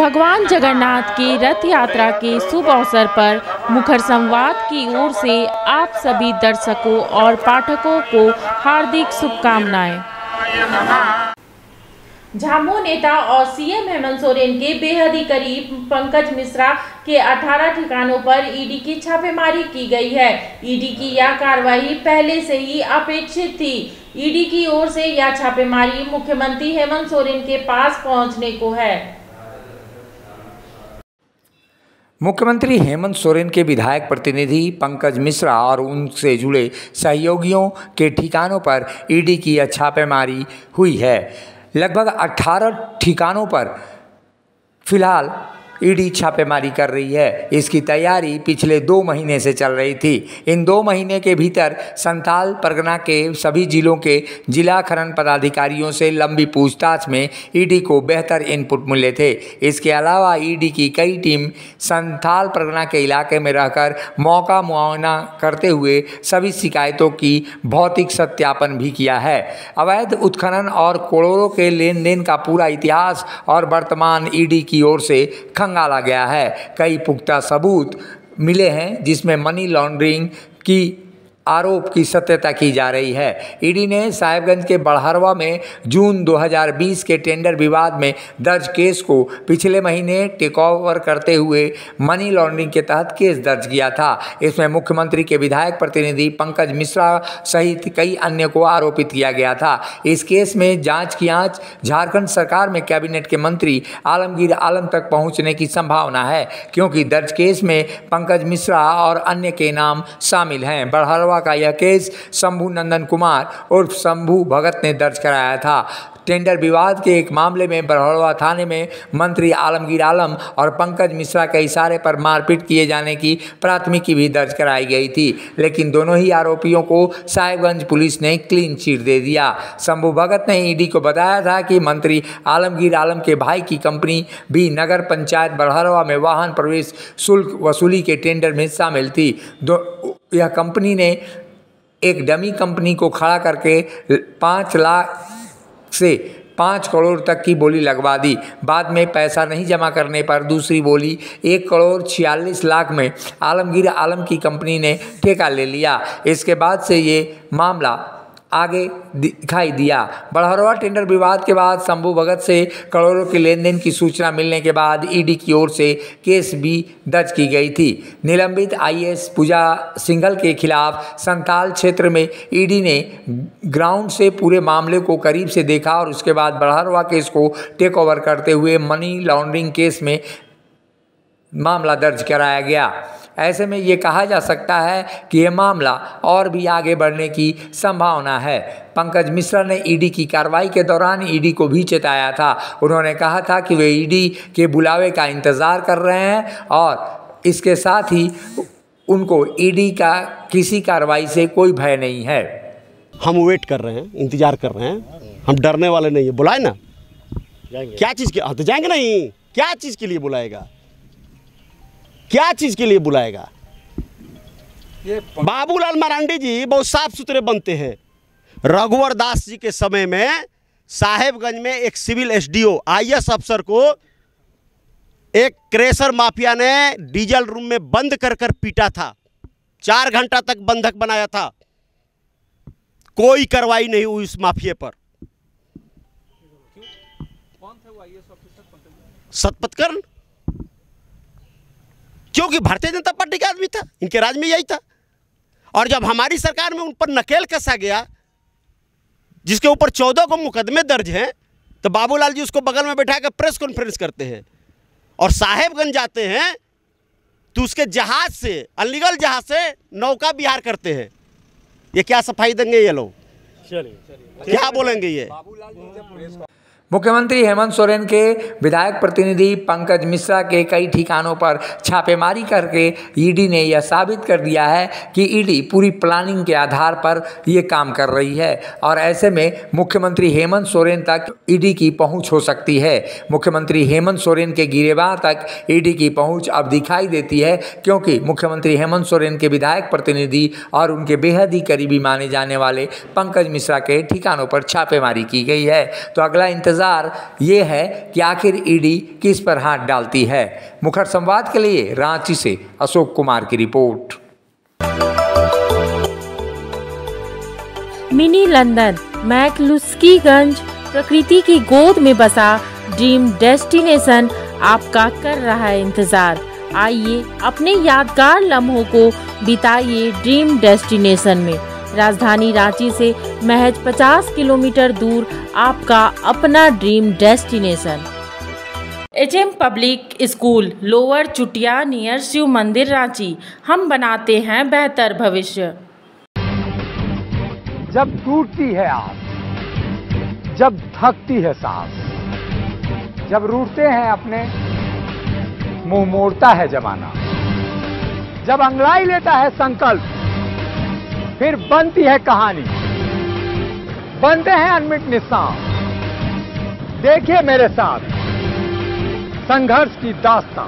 भगवान जगन्नाथ की रथ यात्रा के शुभ अवसर पर मुखर संवाद की ओर से आप सभी दर्शकों और पाठकों को हार्दिक शुभकामनाएं। झामुमो नेता और सीएम हेमंत सोरेन के बेहद ही करीब पंकज मिश्रा के 18 ठिकानों पर ईडी की छापेमारी की गई है। ईडी की यह कार्रवाई पहले से ही अपेक्षित थी। ईडी की ओर से यह छापेमारी मुख्यमंत्री हेमंत सोरेन के पास पहुंचने को है। मुख्यमंत्री हेमंत सोरेन के विधायक प्रतिनिधि पंकज मिश्रा और उनसे जुड़े सहयोगियों के ठिकानों पर ईडी की यह छापेमारी हुई है। लगभग 18 ठिकानों पर फिलहाल ईडी छापेमारी कर रही है। इसकी तैयारी पिछले 2 महीने से चल रही थी। इन 2 महीने के भीतर संथाल परगना के सभी जिलों के जिला खनन पदाधिकारियों से लंबी पूछताछ में ईडी को बेहतर इनपुट मिले थे। इसके अलावा ईडी की कई टीम संथाल परगना के इलाके में रहकर मौका मुआयना करते हुए सभी शिकायतों की भौतिक सत्यापन भी किया है। अवैध उत्खनन और करोड़ों के लेन देन का पूरा इतिहास और वर्तमान ईडी की ओर से खंगाला गया है। कई पुख्ता सबूत मिले हैं जिसमें मनी लॉन्ड्रिंग की आरोप की सत्यता की जा रही है। ईडी ने साहेबगंज के बड़हरवा में जून 2020 के टेंडर विवाद में दर्ज केस को पिछले महीने टेक ओवर करते हुए मनी लॉन्ड्रिंग के तहत केस दर्ज किया था। इसमें मुख्यमंत्री के विधायक प्रतिनिधि पंकज मिश्रा सहित कई अन्य को आरोपित किया गया था। इस केस में जांच की आंच झारखंड सरकार में कैबिनेट के मंत्री आलमगीर आलम तक पहुंचने की संभावना है, क्योंकि दर्ज केस में पंकज मिश्रा और अन्य के नाम शामिल हैं। बड़हरवा का यह केस शंभू नंदन कुमार उर्फ शंभू भगत ने दर्ज कराया था। टेंडर विवाद के एक मामले में बड़हरवा थाने में मंत्री आलमगीर आलम और पंकज मिश्रा के इशारे पर मारपीट किए जाने की प्राथमिकी भी दर्ज कराई गई थी, लेकिन दोनों ही आरोपियों को साहेबगंज पुलिस ने क्लीन चिट दे दिया। शंभू भगत ने ईडी को बताया था कि मंत्री आलमगीर आलम के भाई की कंपनी भी नगर पंचायत बड़हरवा में वाहन प्रवेश शुल्क वसूली के टेंडर में शामिल थी। यह कंपनी ने एक डमी कंपनी को खड़ा करके 5 लाख से 5 करोड़ तक की बोली लगवा दी। बाद में पैसा नहीं जमा करने पर दूसरी बोली 1 करोड़ 46 लाख में आलमगीर आलम की कंपनी ने ठेका ले लिया। इसके बाद से ये मामला आगे दिखाई दिया। बड़हरवा टेंडर विवाद के बाद शंभू भगत से करोड़ों के लेन देन की सूचना मिलने के बाद ईडी की ओर से केस भी दर्ज की गई थी। निलंबित आईएएस पूजा सिंघल के खिलाफ संथाल क्षेत्र में ईडी ने ग्राउंड से पूरे मामले को करीब से देखा और उसके बाद बड़हरवा केस को टेक ओवर करते हुए मनी लॉन्ड्रिंग केस में मामला दर्ज कराया गया। ऐसे में ये कहा जा सकता है कि यह मामला और भी आगे बढ़ने की संभावना है। पंकज मिश्रा ने ईडी की कार्रवाई के दौरान ईडी को भी चेताया था। उन्होंने कहा था कि वे ईडी के बुलावे का इंतज़ार कर रहे हैं और इसके साथ ही उनको ईडी का किसी कार्रवाई से कोई भय नहीं है। हम वेट कर रहे हैं, इंतज़ार कर रहे हैं, हम डरने वाले नहीं है। बुलाए ना, क्या चीज़ के तो जाएंगे नहीं, क्या चीज़ के लिए बुलाएगा, क्या चीज के लिए बुलाएगा। बाबूलाल मरांडी जी बहुत साफ सुथरे बनते हैं। रघुवर दास जी के समय में साहेबगंज में एक सिविल एसडीओ आईएएस अफसर को एक क्रेशर माफिया ने डीजल रूम में बंद कर पीटा था। 4 घंटा तक बंधक बनाया था। कोई कार्रवाई नहीं हुई उस माफिया पर। कौन थे वो आईएएस ऑफिसर? सतपथकरण, क्योंकि भारतीय जनता पार्टी का आदमी था, इनके राज में यही था। और जब हमारी सरकार में उन पर नकेल कसा गया, जिसके ऊपर 14 को मुकदमे दर्ज हैं, तो बाबूलाल जी उसको बगल में बैठा कर प्रेस कॉन्फ्रेंस करते हैं और साहेबगंज जाते हैं तो उसके जहाज से, अनलीगल जहाज से नौका विहार करते हैं। ये क्या सफाई देंगे ये लोग? क्या बोलेंगे ये? मुख्यमंत्री हेमंत सोरेन के विधायक प्रतिनिधि पंकज मिश्रा के कई ठिकानों पर छापेमारी करके ईडी ने यह साबित कर दिया है कि ईडी पूरी प्लानिंग के आधार पर ये काम कर रही है और ऐसे में मुख्यमंत्री हेमंत सोरेन तक ईडी की पहुंच हो सकती है। मुख्यमंत्री हेमंत सोरेन के गिरेबान तक ईडी की पहुंच अब दिखाई देती है, क्योंकि मुख्यमंत्री हेमंत सोरेन के विधायक प्रतिनिधि और उनके बेहद ही करीबी माने जाने वाले पंकज मिश्रा के ठिकानों पर छापेमारी की गई है। तो अगला इंतजार इंतज़ार ये है कि आखिर ईडी किस पर हाथ डालती है। मुखर संवाद के लिए रांची से अशोक कुमार की रिपोर्ट। मिनी लंदन मैक्लुस्कीगंज प्रकृति की गोद में बसा ड्रीम डेस्टिनेशन आपका कर रहा है इंतजार। आइए अपने यादगार लम्हों को बिताइए ड्रीम डेस्टिनेशन में। राजधानी रांची से महज 50 किलोमीटर दूर आपका अपना dream destination. HM public school lower Chutia near Shiv Mandir Ranchi. हम बनाते हैं बेहतर भविष्य। जब टूटती है आस, जब थकती है सांस, जब रूठते हैं अपने, मुंह मोड़ता है जमाना, जब अंगड़ाई लेता है संकल्प, फिर बनती है कहानी, बनते हैं अनमिट निशान। देखिए मेरे साथ संघर्ष की दास्तां।